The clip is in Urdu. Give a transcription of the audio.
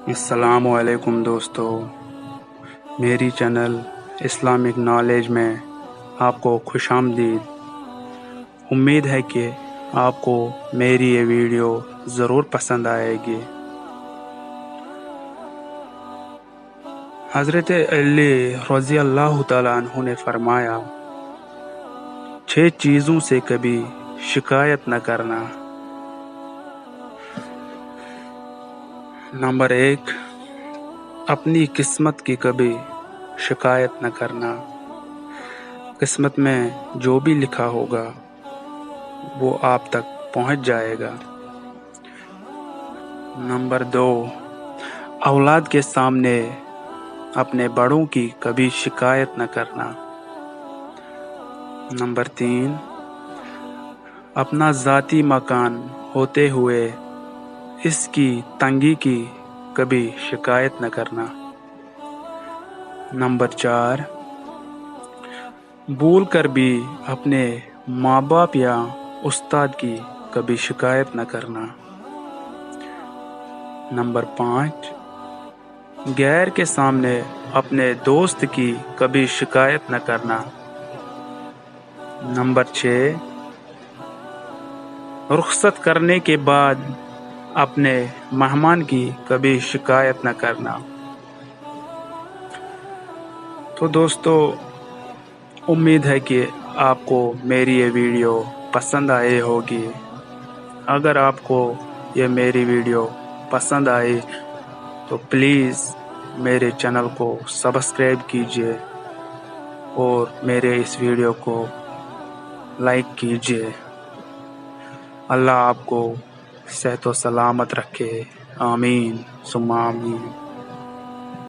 السلام علیکم دوستو، میری چینل اسلامک نالج میں آپ کو خوش آمدید۔ امید ہے کہ آپ کو میری یہ ویڈیو ضرور پسند آئے گی۔ حضرت علی رضی اللہ تعالیٰ عنہ نے فرمایا، 6 چیزوں سے کبھی شکایت نہ کرنا۔ نمبر 1، اپنی قسمت کی کبھی شکایت نہ کرنا۔ قسمت میں جو بھی لکھا ہوگا وہ آپ تک پہنچ جائے گا۔ نمبر 2، اولاد کے سامنے اپنے بڑوں کی کبھی شکایت نہ کرنا۔ نمبر 3، اپنا ذاتی مکان ہوتے ہوئے اس کی تنگی کی کبھی شکایت نہ کرنا۔ نمبر 4، بھول کر بھی اپنے ماں باپ یا استاد کی کبھی شکایت نہ کرنا۔ نمبر 5، غیر کے سامنے اپنے دوست کی کبھی شکایت نہ کرنا۔ نمبر 6، رخصت کرنے کے بعد اپنے مہمان کی کبھی شکایت نہ کرنا۔ تو دوستو، امید ہے کہ آپ کو میری یہ ویڈیو پسند آئی ہوگی۔ اگر آپ کو یہ میری ویڈیو پسند آئی تو پلیز میرے چینل کو سبسکرائب کیجیے اور میرے اس ویڈیو کو لائک کیجیے۔ اللہ آپ کو صحت و سلامت رکھے، آمین ثم آمین۔